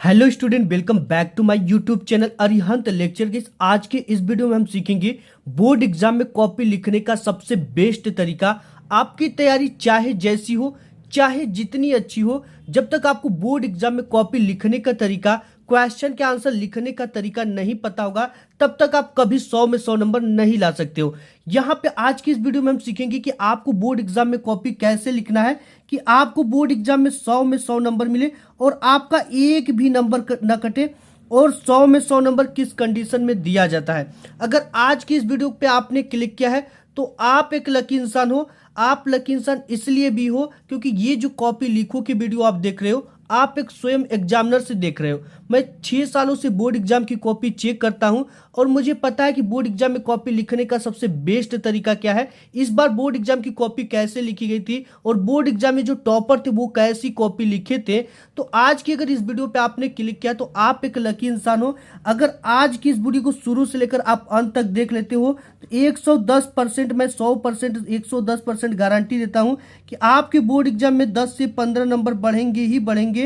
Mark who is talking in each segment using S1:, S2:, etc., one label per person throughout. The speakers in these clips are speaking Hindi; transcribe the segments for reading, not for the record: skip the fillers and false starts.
S1: Hello student, welcome back to my YouTube channel Arihant lecture के। आज के इस वीडियो में हम सीखेंगे बोर्ड एग्जाम में कॉपी लिखने का सबसे बेस्ट तरीका। आपकी तैयारी चाहे जैसी हो, चाहे जितनी अच्छी हो, जब तक आपको बोर्ड एग्जाम में कॉपी लिखने का तरीका, क्वेश्चन के आंसर लिखने का तरीका नहीं पता होगा, तब तक आप कभी 100 में 100 नंबर नहीं ला सकते हो। यहाँ पे आज की इस वीडियो में हम सीखेंगे कि आपको बोर्ड एग्जाम में कॉपी कैसे लिखना है कि आपको बोर्ड एग्जाम में 100 नंबर मिले और आपका एक भी नंबर न कटे। और 100 में 100 नंबर किस कंडीशन में दिया जाता है। अगर आज की इस वीडियो पे आपने क्लिक किया है तो आप एक लकी इंसान हो। आप लकी इंसान इसलिए भी हो क्योंकि ये जो कॉपी लिखो की वीडियो आप देख रहे हो, आप एक स्वयं एग्जामिनर से देख रहे हो। मैं 6 सालों से बोर्ड एग्जाम की कॉपी चेक करता हूं और मुझे पता है कि बोर्ड एग्जाम में कॉपी लिखने का सबसे बेस्ट तरीका क्या है। इस बार बोर्ड एग्जाम की कॉपी कैसे लिखी गई थी और बोर्ड एग्जाम में जो टॉपर थे वो कैसी कॉपी लिखे थे। तो आज की अगर इस वीडियो पे आपने क्लिक किया तो आप एक लकी इंसान हो। अगर आज की इस वीडियो को शुरू से लेकर आप अंत तक देख लेते हो तो 110%, मैं 100%, 110% गारंटी देता हूं कि आपके बोर्ड एग्जाम में 10 से 15 नंबर बढ़ेंगे ही बढ़ेंगे।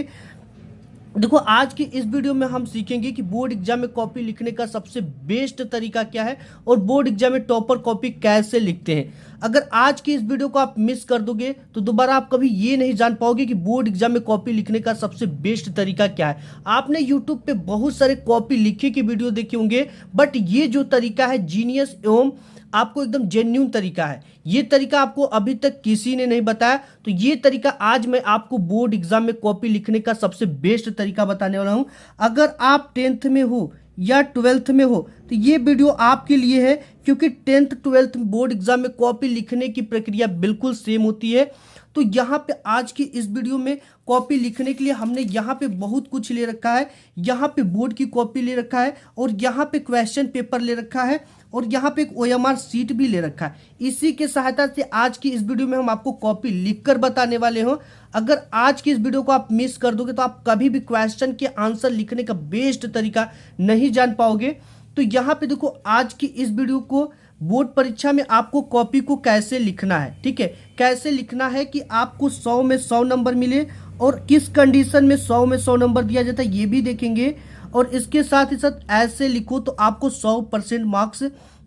S1: देखो, आज की इस वीडियो में हम सीखेंगे कि बोर्ड एग्जाम में कॉपी लिखने का सबसे बेस्ट तरीका क्या है और बोर्ड एग्जाम में टॉपर कॉपी कैसे लिखते हैं। अगर आज की इस वीडियो को आप मिस कर दोगे तो दोबारा आप कभी ये नहीं जान पाओगे कि बोर्ड एग्जाम में कॉपी लिखने का सबसे बेस्ट तरीका क्या है। आपने यूट्यूब पे बहुत सारे कॉपी लिखे के वीडियो देखे होंगे, बट ये जो तरीका है जीनियस एवं आपको एकदम जेन्युइन तरीका है। ये तरीका आपको अभी तक किसी ने नहीं बताया, तो ये तरीका आज मैं आपको बोर्ड एग्जाम में कॉपी लिखने का सबसे बेस्ट तरीका बताने वाला हूं। अगर आप 10th में हो या 12th में हो तो ये वीडियो आपके लिए है, क्योंकि 10th 12th बोर्ड एग्जाम में कॉपी लिखने की प्रक्रिया बिल्कुल सेम होती है। तो यहाँ पे आज की इस वीडियो में कॉपी लिखने के लिए हमने यहाँ पे बहुत कुछ ले रखा है। यहाँ पे बोर्ड की कॉपी ले रखा है और यहाँ पे क्वेश्चन पेपर ले रखा है और यहाँ पे एक OMR सीट भी ले रखा है। इसी के सहायता से आज की इस वीडियो में हम आपको कॉपी लिखकर बताने वाले हो। अगर आज की इस वीडियो को आप मिस कर दोगे तो आप कभी भी क्वेश्चन के आंसर लिखने का बेस्ट तरीका नहीं जान पाओगे। तो यहाँ पे देखो, आज की इस वीडियो को बोर्ड परीक्षा में आपको कॉपी को कैसे लिखना है, ठीक है, कैसे लिखना है कि आपको 100 में 100 नंबर मिले और किस कंडीशन में 100 में 100 नंबर दिया जाता है ये भी देखेंगे। और इसके साथ ही साथ ऐसे लिखो तो आपको 100% मार्क्स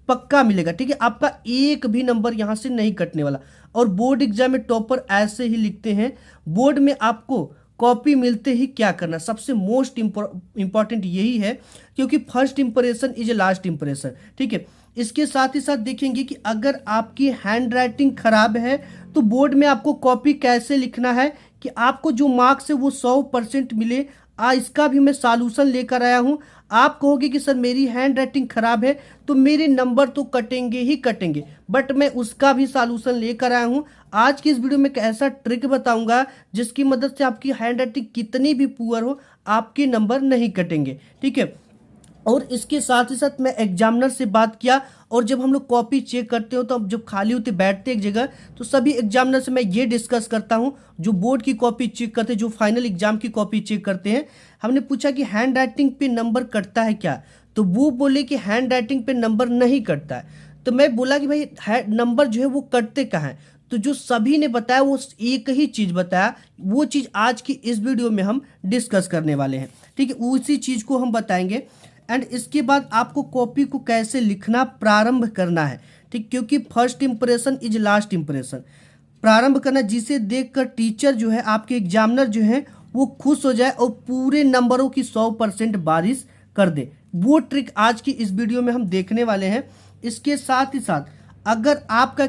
S1: पक्का मिलेगा, ठीक है, आपका एक भी नंबर यहाँ से नहीं कटने वाला। और बोर्ड एग्जाम में टॉपर ऐसे ही लिखते हैं। बोर्ड में आपको कॉपी मिलते ही क्या करना, सबसे मोस्ट इंपॉर्टेंट यही है, क्योंकि first impression is last impression, ठीक है। इसके साथ ही साथ देखेंगे कि अगर आपकी हैंड राइटिंग खराब है तो बोर्ड में आपको कॉपी कैसे लिखना है कि आपको जो मार्क्स है वो 100% मिले। इसका भी मैं सॉल्यूशन लेकर आया हूं। आप कहोगे कि सर मेरी हैंड राइटिंग खराब है तो मेरे नंबर तो कटेंगे ही कटेंगे, बट मैं उसका भी सॉल्यूशन लेकर आया हूं। आज की इस वीडियो में एक ऐसा ट्रिक बताऊंगा जिसकी मदद से आपकी हैंड राइटिंग कितनी भी पुअर हो आपके नंबर नहीं कटेंगे, ठीक है। और इसके साथ ही साथ मैं एग्जामिनर से बात किया, और जब हम लोग कॉपी चेक करते हो तो अब जब खाली होते बैठते एक जगह तो सभी एग्जामिनर से मैं ये डिस्कस करता हूँ जो बोर्ड की कॉपी चेक करते हैं, जो फाइनल एग्जाम की कॉपी चेक करते हैं। हमने पूछा कि हैंड राइटिंग पे नंबर कटता है क्या, तो वो बोले कि हैंड राइटिंग पे नंबर नहीं कटता है। तो मैं बोला कि भाई नंबर जो है वो कटते कहाँ हैं, तो जो सभी ने बताया वो एक ही चीज़ बताया। वो चीज़ आज की इस वीडियो में हम डिस्कस करने वाले हैं, ठीक है, उसी चीज़ को हम बताएंगे। एंड इसके बाद आपको कॉपी को कैसे लिखना प्रारंभ करना है, ठीक, क्योंकि first impression is last impression. प्रारंभ करना जिसे देखकर टीचर जो है, आपके एग्जामिनर जो है वो खुश हो जाए और पूरे नंबरों की 100% बारिश कर दे। वो ट्रिक आज की इस वीडियो में हम देखने वाले हैं। इसके साथ ही साथ अगर आपका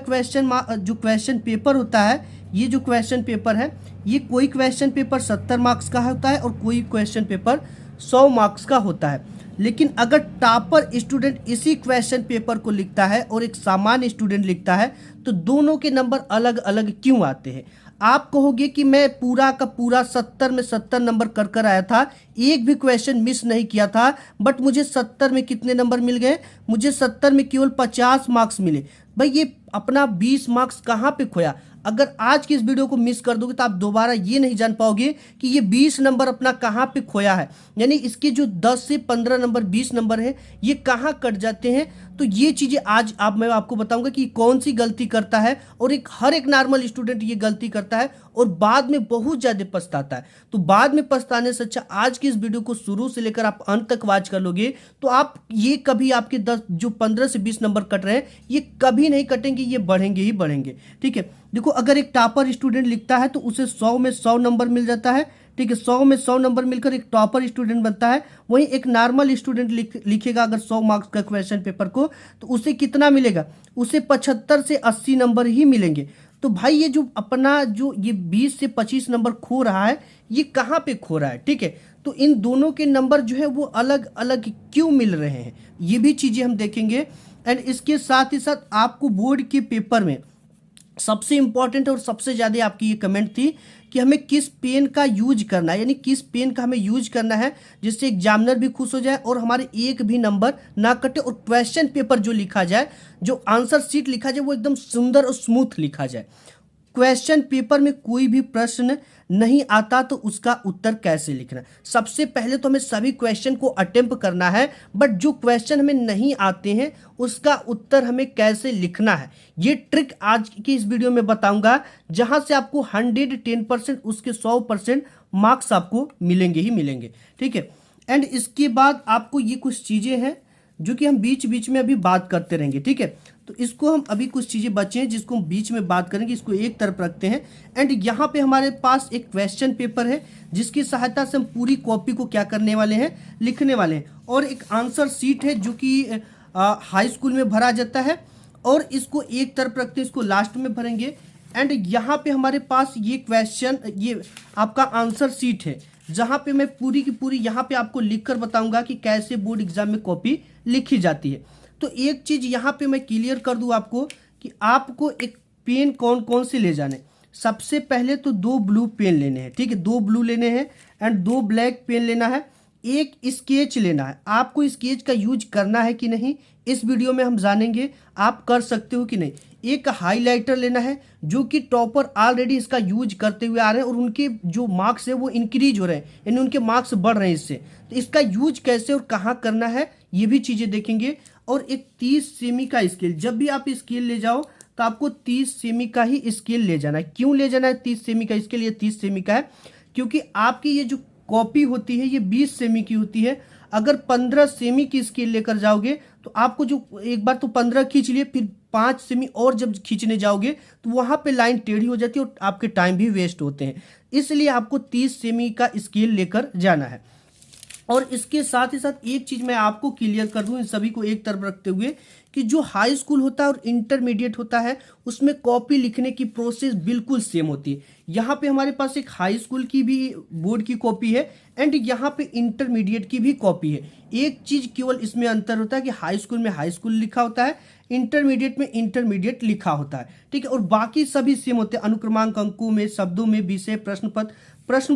S1: जो क्वेश्चन पेपर होता है, ये जो क्वेश्चन पेपर है, ये कोई क्वेश्चन पेपर 70 मार्क्स का होता है और कोई क्वेश्चन पेपर 100 मार्क्स का होता है। लेकिन अगर टॉपर स्टूडेंट इसी क्वेश्चन पेपर को लिखता है और एक सामान्य स्टूडेंट लिखता है तो दोनों के नंबर अलग अलग क्यों आते हैं। आप कहोगे कि मैं पूरा का पूरा 70 में 70 नंबर कर आया था, एक भी क्वेश्चन मिस नहीं किया था, बट मुझे 70 में कितने नंबर मिल गए, मुझे 70 में केवल 50 मार्क्स मिले। भाई ये अपना 20 मार्क्स कहाँ पे खोया। अगर आज की इस वीडियो को मिस कर दोगे तो आप दोबारा ये नहीं जान पाओगे कि ये 20 नंबर अपना कहाँ पे खोया है, यानी इसके जो 10 से 15 नंबर 20 नंबर है ये कहाँ कट जाते हैं। तो ये चीज़ें आज मैं आपको बताऊंगा कि कौन सी गलती करता है, और हर एक नॉर्मल स्टूडेंट ये गलती करता है और बाद में बहुत ज़्यादा पछताता है। तो बाद में पछताने से अच्छा आज की इस वीडियो को शुरू से लेकर आप अंत तक वॉच कर लोगे तो आप ये कभी आपके 10 जो 15 से 20 नंबर कट रहे हैं ये कभी नहीं कटेंगे, ये बढ़ेंगे ही बढ़ेंगे। ठीक है, देखो अगर एक टॉपर स्टूडेंट लिखता है तो उसे 100 में 100 नंबर मिल जाता है। ठीक है, 100 में 100 नंबर मिलकर एक टॉपर स्टूडेंट बनता है। वहीं एक नॉर्मल स्टूडेंट लिखेगा अगर 100 मार्क्स का क्वेश्चन पेपर को तो उसे कितना मिलेगा, उसे 75 से 80 नंबर ही मिलेंगे। तो भाई ये जो अपना जो ये 20 से 25 नंबर खो रहा है ये कहाँ पे खो रहा है। ठीक है, तो इन दोनों के नंबर जो है वो अलग अलग क्यों मिल रहे हैं ये भी चीज़ें हम देखेंगे। एंड इसके साथ ही साथ आपको बोर्ड के पेपर में सबसे इंपॉर्टेंट और सबसे ज़्यादा आपकी ये कमेंट थी कि हमें किस पेन का यूज करना है, यानी किस पेन का हमें यूज करना है जिससे एग्जामिनर भी खुश हो जाए और हमारे एक भी नंबर ना कटे, और क्वेश्चन पेपर जो लिखा जाए, जो आंसर शीट लिखा जाए वो एकदम सुंदर और स्मूथ लिखा जाए। क्वेश्चन पेपर में कोई भी प्रश्न नहीं आता तो उसका उत्तर कैसे लिखना। सबसे पहले तो हमें सभी क्वेश्चन को अटेम्प्ट करना है, बट जो क्वेश्चन हमें नहीं आते हैं उसका उत्तर हमें कैसे लिखना है ये ट्रिक आज की इस वीडियो में बताऊंगा, जहां से आपको 110% उसके 100% मार्क्स आपको मिलेंगे ही मिलेंगे। ठीक है, एंड इसके बाद आपको ये कुछ चीज़ें हैं जो कि हम बीच बीच में अभी बात करते रहेंगे। ठीक है, तो इसको हम अभी कुछ चीज़ें बचे हैं जिसको हम बीच में बात करेंगे, इसको एक तरफ रखते हैं। एंड यहाँ पे हमारे पास एक क्वेश्चन पेपर है जिसकी सहायता से हम पूरी कॉपी को क्या करने वाले हैं, लिखने वाले हैं, और एक आंसर शीट है जो कि हाई स्कूल में भरा जाता है, और इसको एक तरफ रखते हैं, इसको लास्ट में भरेंगे। एंड यहाँ पे हमारे पास ये क्वेश्चन, ये आपका आंसर शीट है जहाँ पे मैं पूरी की पूरी यहाँ पे आपको लिखकर बताऊंगा कि कैसे बोर्ड एग्जाम में कॉपी लिखी जाती है। तो एक चीज़ यहाँ पे मैं क्लियर कर दूँ आपको कि आपको एक पेन कौन कौन से ले जाने। सबसे पहले तो 2 ब्लू पेन लेने हैं। ठीक है, 2 ब्लू लेने हैं एंड 2 ब्लैक पेन लेना है, एक स्केच लेना है। आपको स्केच का यूज करना है कि नहीं इस वीडियो में हम जानेंगे, आप कर सकते हो कि नहीं। एक हाइलाइटर लेना है जो कि टॉपर ऑलरेडी इसका यूज करते हुए आ रहे हैं और उनके जो मार्क्स है वो इंक्रीज हो रहे हैं, यानी उनके मार्क्स बढ़ रहे हैं इससे। तो इसका यूज कैसे और कहाँ करना है ये भी चीज़ें देखेंगे। और एक 30 सेमी का स्केल, जब भी आप स्केल ले जाओ तो आपको 30 सेमी का ही स्केल ले जाना है। क्यों ले जाना है 30 सेमी का स्केल, ये 30 सेमी का है क्योंकि आपकी ये जो कॉपी होती है ये 20 सेमी की होती है। अगर 15 सेमी की स्केल लेकर जाओगे तो आपको जो एक बार तो 15 खींच लिए, फिर 5 सेमी और जब खींचने जाओगे तो वहां पे लाइन टेढ़ी हो जाती है और आपके टाइम भी वेस्ट होते हैं। इसलिए आपको 30 सेमी का स्केल लेकर जाना है। और इसके साथ ही साथ एक चीज मैं आपको क्लियर कर दूं इन सभी को एक तरफ रखते हुए कि जो हाई स्कूल होता है और इंटरमीडिएट होता है उसमें कॉपी लिखने की प्रोसेस बिल्कुल सेम होती है। यहाँ पे हमारे पास एक हाई स्कूल की भी बोर्ड की कॉपी है एंड यहाँ पे इंटरमीडिएट की भी कॉपी है। एक चीज केवल इसमें अंतर होता है कि हाई स्कूल में हाई स्कूल लिखा होता है, इंटरमीडिएट में इंटरमीडिएट लिखा होता है। ठीक है, और बाकी सभी सेम होते हैं। अनुक्रमांक अंकों में, शब्दों में, विषय, प्रश्न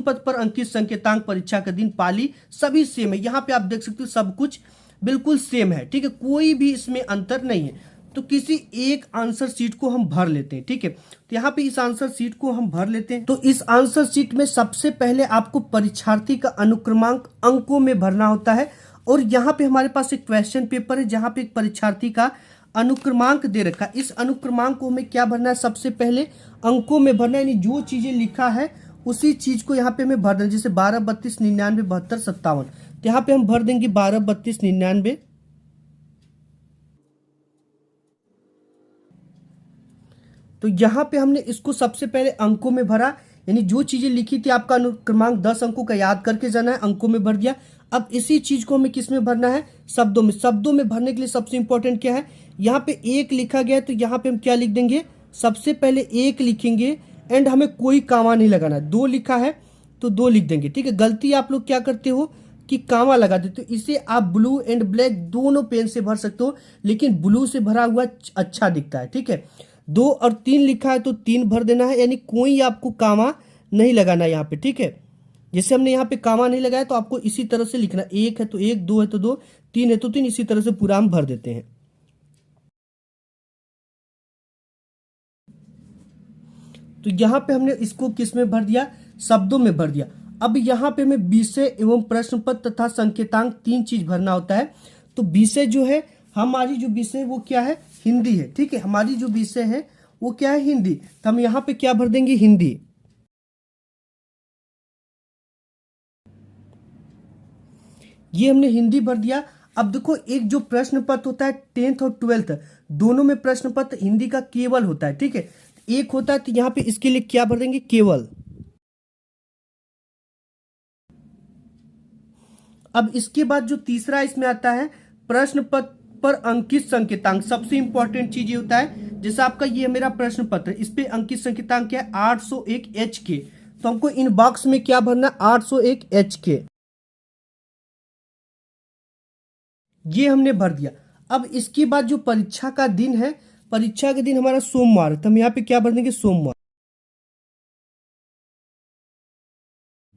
S1: पत्र पर अंकित संकेतांक, परीक्षा का दिन, पाली सभी सेम है। यहाँ पे आप देख सकते हो सब कुछ बिल्कुल सेम है। ठीक है, कोई भी इसमें अंतर नहीं है। तो किसी एक आंसर शीट को हम भर लेते हैं। ठीक है, तो यहाँ पे इस आंसर शीट को हम भर लेते हैं। तो इस आंसर शीट में सबसे पहले आपको परीक्षार्थी का अनुक्रमांक अंकों में भरना होता है, और यहाँ पे हमारे पास एक क्वेश्चन पेपर है जहाँ पे एक परीक्षार्थी का अनुक्रमांक दे रखा है। इस अनुक्रमांक को हमें क्या भरना है, सबसे पहले अंकों में भरना है, यानी जो चीजें लिखा है उसी चीज को यहाँ पे हमें भर देना। जैसे 12, 32, 99, 72, 57, तो यहाँ पे हम भर देंगे 12, 32, 99। तो यहाँ पे हमने इसको सबसे पहले अंकों में भरा, यानी जो चीजें लिखी थी आपका अनुक्रमांक 10 अंकों का याद करके जाना है, अंकों में भर दिया। अब इसी चीज को हमें किस में भरना है, शब्दों में। शब्दों में भरने के लिए सबसे इंपॉर्टेंट क्या है, यहाँ पे 1 लिखा गया है तो यहाँ पे हम क्या लिख देंगे, सबसे पहले 1 लिखेंगे एंड हमें कोई कामा नहीं लगाना। 2 लिखा है तो 2 लिख देंगे। ठीक है, गलती आप लोग क्या करते हो कि कामा लगा देते हो। इसे आप ब्लू एंड ब्लैक दोनों पेन से भर सकते हो, लेकिन ब्लू से भरा हुआ अच्छा दिखता है। ठीक है, 2 और 3 लिखा है तो 3 भर देना है, यानी कोई आपको कामा नहीं लगाना यहाँ पे। ठीक है, जैसे हमने यहाँ पे कामा नहीं लगाया तो आपको इसी तरह से लिखना, 1 है तो 1, 2 है तो 2, 3 है तो 3, इसी तरह से पूरा हम भर देते हैं। तो यहाँ पे हमने इसको किस में भर दिया, शब्दों में भर दिया। अब यहाँ पे हमें विषय एवं प्रश्न पत्र तथा संकेतांक 3 चीज भरना होता है। तो विषय जो है, हमारी जो विषय वो क्या है, हिंदी है, ठीक है। हमारी जो विषय है वो क्या है, हिंदी। तो हम यहाँ पे क्या भर देंगे, हिंदी। ये हमने हिंदी भर दिया। अब देखो, एक जो प्रश्न पत्र होता है 10th और 12th दोनों में प्रश्न पत्र हिंदी का केवल होता है, ठीक है। एक होता है, तो यहाँ पे इसके लिए क्या भर देंगे, केवल। अब इसके बाद जो तीसरा इसमें आता है, प्रश्न पत्र पर अंकित संकेतांक। सबसे इंपॉर्टेंट चीज ये होता है, जैसे आपका ये मेरा प्रश्न पत्र, इस पे अंकित संकेतांक क्या है, 801 HK। तो हमको इन बॉक्स में क्या भरना है, 801 HK। ये हमने भर दिया। अब इसके बाद जो परीक्षा का दिन है, परीक्षा के दिन हमारा सोमवार, तो हम यहाँ पे क्या भर देंगे, सोमवार।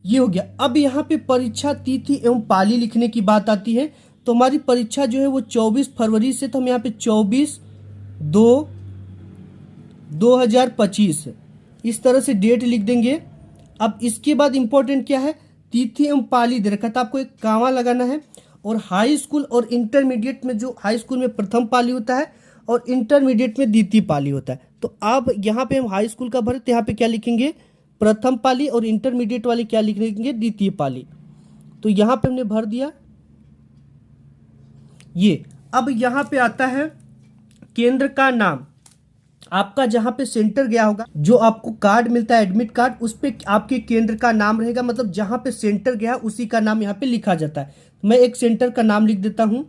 S1: ये हो गया। अब यहाँ पे परीक्षा तिथि एवं पाली लिखने की बात आती है। तो हमारी परीक्षा जो है वो 24 फरवरी से, तो हम यहाँ पे 24/2/2025 इस तरह से डेट लिख देंगे। अब इसके बाद इंपॉर्टेंट क्या है, तिथि एवं पाली दे रखा था, आपको एक कामा लगाना है। और हाई स्कूल और इंटरमीडिएट में, जो हाई स्कूल में प्रथम पाली होता है और इंटरमीडिएट में द्वितीय पाली होता है। तो अब यहाँ पे हम हाई स्कूल का भरे, तो यहाँ पे क्या लिखेंगे, प्रथम पाली, और इंटरमीडिएट वाले क्या लिखेंगे, द्वितीय पाली। तो यहाँ पे हमने भर दिया ये। अब यहाँ पे आता है केंद्र का नाम, आपका जहां पे सेंटर गया होगा, जो आपको कार्ड मिलता है एडमिट कार्ड, उस पे आपके केंद्र का नाम रहेगा, मतलब जहां पे सेंटर गया उसी का नाम यहाँ पे लिखा जाता है। मैं एक सेंटर का नाम लिख देता हूं।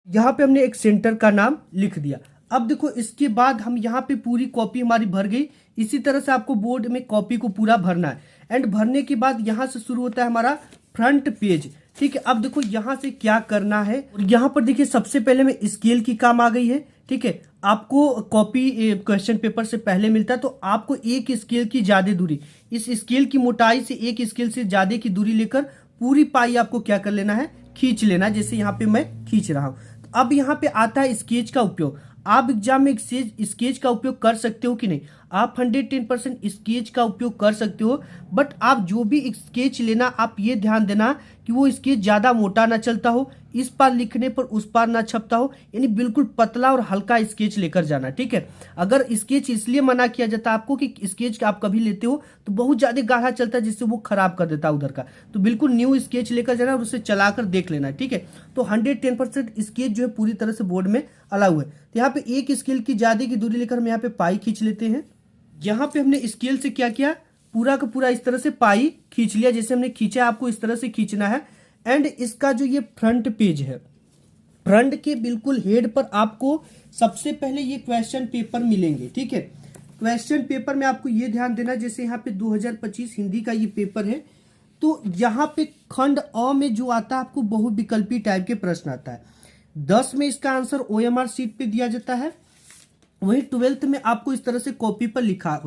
S1: यहाँ पे हमने एक सेंटर का नाम लिख दिया। अब देखो, इसके बाद हम यहाँ पे पूरी कॉपी हमारी भर गई। इसी तरह से आपको बोर्ड में कॉपी को पूरा भरना है। एंड भरने के बाद यहाँ से शुरू होता है हमारा फ्रंट पेज, ठीक है। अब देखो यहाँ से क्या करना है, और यहाँ पर देखिए सबसे पहले में स्केल की काम आ गई है, ठीक है। आपको कॉपी क्वेश्चन पेपर से पहले मिलता है, तो आपको एक स्केल की ज्यादा दूरी, इस स्केल की मोटाई से एक स्केल से ज्यादा की दूरी लेकर पूरी पाई आपको क्या कर लेना है, खींच लेना है, जैसे यहाँ पे मैं खींच रहा हूँ। अब यहाँ पे आता है स्केच का उपयोग। आप एग्जाम में स्केच का उपयोग कर सकते हो कि नहीं, आप 110% स्केच का उपयोग कर सकते हो। बट आप जो भी स्केच लेना, आप ये ध्यान देना कि वो स्केच ज्यादा मोटा ना चलता हो, इस पार लिखने पर उस पार ना छपता हो, यानी बिल्कुल पतला और हल्का स्केच लेकर जाना, ठीक है। अगर स्केच इसलिए मना किया जाता है आपको कि स्केच आप कभी लेते हो तो बहुत ज्यादा गाढ़ा चलता है, जिससे वो खराब कर देता है उधर का। तो बिल्कुल न्यू स्केच लेकर जाना और उसे चलाकर देख लेना, ठीक है। तो 110% स्केच जो है पूरी तरह से बोर्ड में अलाउ है। तो यहाँ पे एक स्केल की ज्यादा की दूरी लेकर हम यहाँ पे पाई खींच लेते हैं। यहाँ पे हमने स्केल से क्या किया, पूरा का पूरा इस तरह से पाई खींच लिया, जैसे हमने खींचा, आपको इस तरह से खींचना है। एंड इसका जो ये फ्रंट पेज है, फ्रंट के बिल्कुल हेड पर आपको सबसे पहले ये क्वेश्चन पेपर मिलेंगे, ठीक है। क्वेश्चन पेपर में आपको ये ध्यान देना, जैसे यहाँ पे 2025 हिंदी का ये पेपर है, तो यहाँ पे खंड अ में जो आता है आपको बहुविकल्पी टाइप के प्रश्न आता है। 10 में इसका आंसर OMR शीट पे दिया जाता है, वही 12th में आपको इस तरह से कॉपी पर लिखा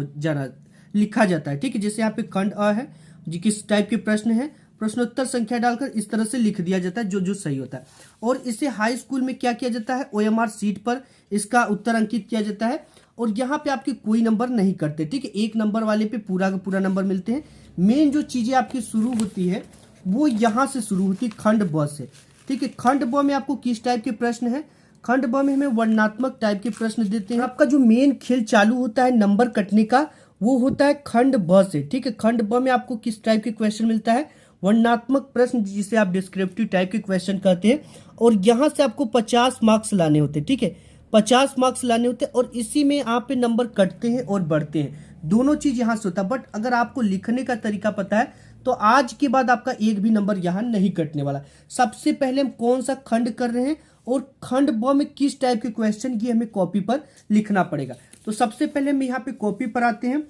S1: जाता है, ठीक है। जैसे यहाँ पे खंड अ है, जी किस टाइप के प्रश्न है, प्रश्नोत्तर संख्या डालकर इस तरह से लिख दिया जाता है जो जो सही होता है। और इसे हाई स्कूल में क्या किया जाता है, OMR शीट पर इसका उत्तर अंकित किया जाता है। और यहाँ पे आपके कोई नंबर नहीं कटते, ठीक है। एक नंबर वाले पे पूरा का पूरा नंबर मिलते हैं। मेन जो चीजें आपकी शुरू होती है वो यहाँ से शुरू होती है, खंड ब से, ठीक है। खंड ब में आपको किस टाइप के प्रश्न है, खंड ब में हमें वर्णनात्मक टाइप के प्रश्न देते हैं। आपका जो मेन खेल चालू होता है नंबर कटने का, वो होता है खंड ब से, ठीक है। खंड ब में आपको किस टाइप के क्वेश्चन मिलता है, वर्णनात्मक प्रश्न, जिसे आप डिस्क्रिप्टिव टाइप के क्वेश्चन कहते हैं। और यहाँ से आपको 50 मार्क्स लाने होते हैं, ठीक है। 50 मार्क्स लाने होते हैं, और इसी में आप पे नंबर कटते हैं और बढ़ते हैं, दोनों चीज यहाँ से होता है। बट अगर आपको लिखने का तरीका पता है तो आज के बाद आपका एक भी नंबर यहाँ नहीं कटने वाला। सबसे पहले हम कौन सा खंड कर रहे हैं और खंड ब में किस टाइप के क्वेश्चन, ये हमें कॉपी पर लिखना पड़ेगा। तो सबसे पहले हम यहाँ पे कॉपी पर आते हैं,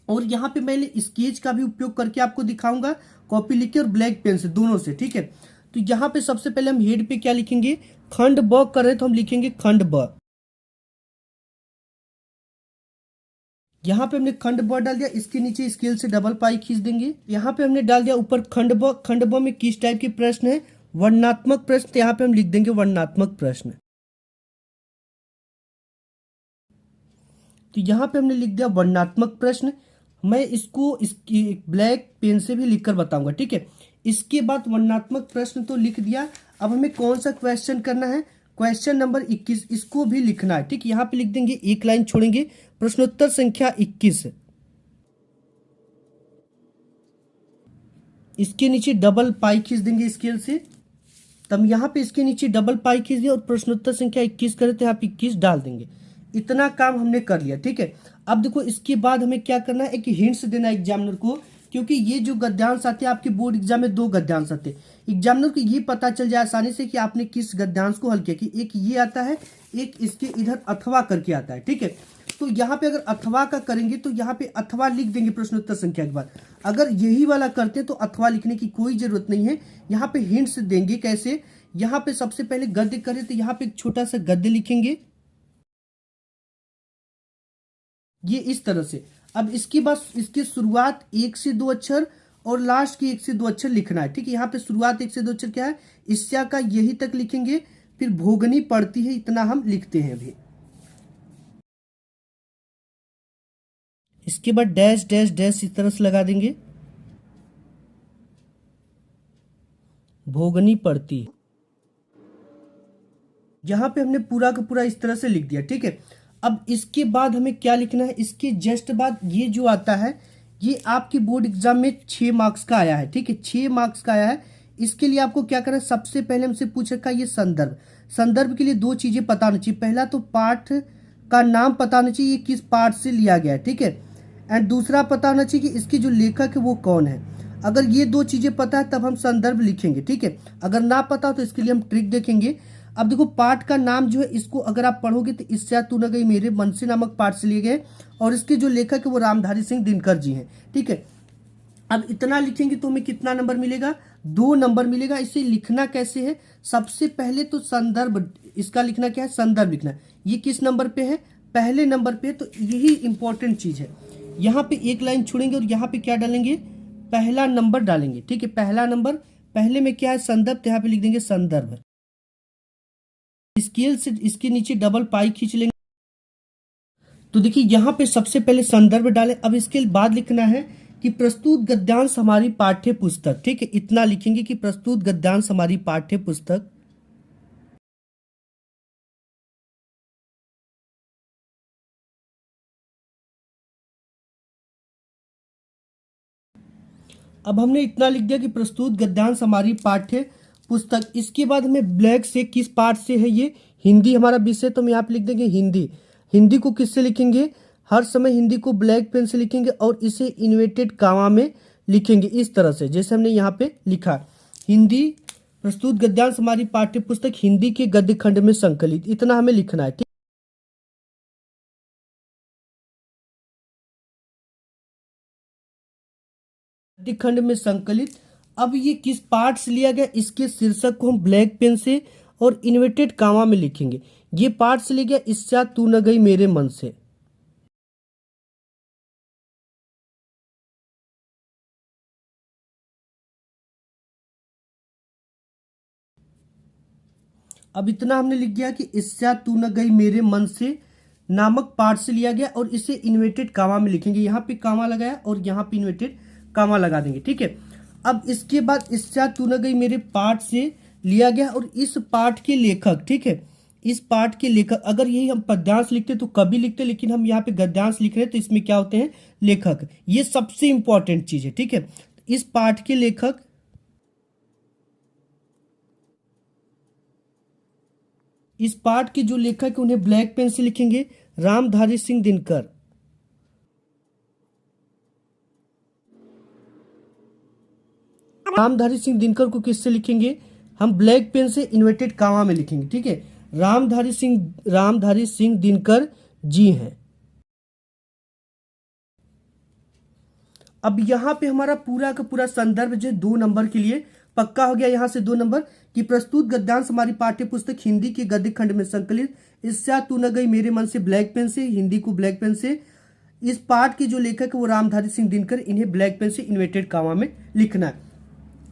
S1: और यहाँ पे मैं स्केच का भी उपयोग करके आपको दिखाऊंगा, कॉपी लिख के और ब्लैक पेन से, दोनों से, ठीक है। तो यहाँ पे सबसे पहले हम हेड पे क्या लिखेंगे, खंड ब कर रहे हैं तो हम लिखेंगे खंड ब। यहाँ पे हमने खंड ब डाल दिया, इसके नीचे स्केल से डबल पाई खींच देंगे। यहाँ पे हमने डाल दिया ऊपर खंड ब। खंड ब में किस टाइप के प्रश्न है, वर्णनात्मक प्रश्न, तो यहाँ पे हम लिख देंगे वर्णनात्मक प्रश्न। तो यहाँ पे हमने लिख दिया वर्णनात्मक प्रश्न। मैं इसको इसकी ब्लैक पेन से भी लिखकर बताऊंगा, ठीक है। इसके बाद वर्णनात्मक प्रश्न तो लिख दिया। अब हमें कौन सा क्वेश्चन करना है, क्वेश्चन नंबर 21, इसको भी लिखना है, ठीक। यहाँ पे लिख देंगे, एक लाइन छोड़ेंगे, प्रश्नोत्तर संख्या 21। इसके नीचे डबल पाई खींच देंगे स्केल से, तब यहाँ पे इसके नीचे डबल पाई खींच दिया और प्रश्नोत्तर संख्या 21 करे तो यहाँ पे 21 डाल देंगे। इतना काम हमने कर लिया, ठीक है। अब देखो इसके बाद हमें क्या करना है, एक हिंट्स देना है एग्जामिनर को, क्योंकि ये जो गद्यांश आते हैं आपके बोर्ड एग्जाम में, 2 गद्यांश आते हैं। एग्जामिनर को ये पता चल जाए आसानी से कि आपने किस गद्यांश को हल किया, कि एक ये आता है, एक इसके इधर अथवा करके आता है, ठीक है। तो यहाँ पे अगर अथवा का करेंगे तो यहाँ पे अथवा लिख देंगे प्रश्नोत्तर संख्या के बाद। अगर यही वाला करते हैं तो अथवा लिखने की कोई जरूरत नहीं है। यहाँ पे हिंट्स देंगे कैसे, यहाँ पे सबसे पहले गद्य करें तो यहाँ पे एक छोटा सा गद्य लिखेंगे, ये इस तरह से। अब इसके बाद इसकी शुरुआत 1 से 2 अक्षर और लास्ट की 1 से 2 अक्षर लिखना है, ठीक है। यहाँ पे शुरुआत 1 से 2 अक्षर क्या है, ईर्ष्या का यही तक लिखेंगे, फिर भोगनी पड़ती है, इतना हम लिखते हैं अभी। इसके बाद डैश डैश डैश इस तरह से लगा देंगे, भोगनी पड़ती। यहां पे हमने पूरा का पूरा इस तरह से लिख दिया, ठीक है। अब इसके बाद हमें क्या लिखना है, इसके जस्ट बाद ये जो आता है, ये आपके बोर्ड एग्जाम में 6 मार्क्स का आया है, ठीक है, 6 मार्क्स का आया है। इसके लिए आपको क्या करना है, सबसे पहले हमसे पूछ रखा है ये संदर्भ। संदर्भ के लिए 2 चीजें पता होनी चाहिए, पहला तो पाठ का नाम पता होना चाहिए, ये किस पाठ से लिया गया है, ठीक है। एंड दूसरा पता होना चाहिए कि इसके जो लेखक है वो कौन है। अगर ये 2 चीजें पता है तब हम संदर्भ लिखेंगे, ठीक है। अगर ना पता हो तो इसके लिए हम ट्रिक देखेंगे। अब देखो पाठ का नाम जो है, इसको अगर आप पढ़ोगे तो ईर्ष्या तू न गई मेरे मन से नामक पाठ से लिए गए, और इसके जो लेखक है वो रामधारी सिंह दिनकर जी हैं, ठीक है। अब इतना लिखेंगे तो हमें कितना नंबर मिलेगा, 2 नंबर मिलेगा। इसे लिखना कैसे है, सबसे पहले तो संदर्भ, इसका लिखना क्या है, संदर्भ लिखना है। ये किस नंबर पे है, पहले नंबर पे, तो यही इंपॉर्टेंट चीज है। यहाँ पे एक लाइन छोड़ेंगे और यहाँ पे क्या डालेंगे, पहला नंबर डालेंगे, ठीक है। पहला नंबर, पहले में क्या है, संदर्भ, तो यहाँ पे लिख देंगे संदर्भ। स्केल से इसके नीचे डबल पाई खींच लेंगे, तो देखिए यहाँ पे सबसे पहले संदर्भ डालें। अब इसके बाद लिखना है कि प्रस्तुत गद्यांश हमारी पाठ्य पुस्तक, ठीक है, इतना लिखेंगे कि प्रस्तुत गद्यांश हमारी पाठ्य पुस्तक। अब हमने इतना लिख दिया कि प्रस्तुत गद्यांश हमारी पाठ्य पुस्तक। इसके बाद हमें ब्लैक से किस पाठ से है, ये हिंदी हमारा विषय, तो हम यहाँ पे लिख देंगे हिंदी। हिंदी को किससे लिखेंगे, हर समय हिंदी को ब्लैक पेन से लिखेंगे और इसे इन्वर्टेड कामा में लिखेंगे, इस तरह से जैसे हमने यहाँ पे लिखा। हिंदी प्रस्तुत गद्यांश हमारी पाठ्य पुस्तक हिंदी के गद्य खंड में संकलित, इतना हमें लिखना है, ठीक। गद्य खंड में संकलित। अब ये किस पाठ से लिया गया, इसके शीर्षक को हम ब्लैक पेन से और इन्वर्टेड कामा में लिखेंगे। ये पाठ से लिया गया, ईर्ष्या तू न गई मेरे मन से। अब इतना हमने लिख दिया कि ईर्ष्या तू न गई मेरे मन से नामक पाठ से लिया गया, और इसे इन्वर्टेड कामा में लिखेंगे। यहाँ पे कामा लगाया और यहाँ पे इन्वर्टेड कामा लगा देंगे, ठीक है। अब इसके बाद ईर्ष्या तू न गई मेरे पाठ से लिया गया, और इस पाठ के लेखक, ठीक है, इस पाठ के लेखक, अगर यही हम पद्यांश लिखते तो कभी लिखते, लेकिन हम यहाँ पे गद्यांश लिख रहे हैं तो इसमें क्या होते हैं, लेखक। ये सबसे इंपॉर्टेंट चीज है, ठीक है। इस पाठ के लेखक, इस पाठ के जो लेखक है उन्हें ब्लैक पेन से लिखेंगे, रामधारी सिंह दिनकर। रामधारी सिंह दिनकर को किससे लिखेंगे, हम ब्लैक पेन से इन्वर्टेड कामा में लिखेंगे, ठीक है। रामधारी सिंह दिनकर जी हैं। अब यहाँ पे हमारा पूरा का पूरा संदर्भ जो 2 नंबर के लिए पक्का हो गया। यहाँ से 2 नंबर कि प्रस्तुत गद्यांश हमारी पाठ्य पुस्तक हिंदी के गद्य खंड में संकलित, ईर्ष्या तू न गई मेरे मन से ब्लैक पेन से, हिंदी को ब्लैक पेन से। इस पाठ के जो लेखक है वो रामधारी सिंह दिनकर, इन्हें ब्लैक पेन से इन्वर्टेड कामा में लिखना है।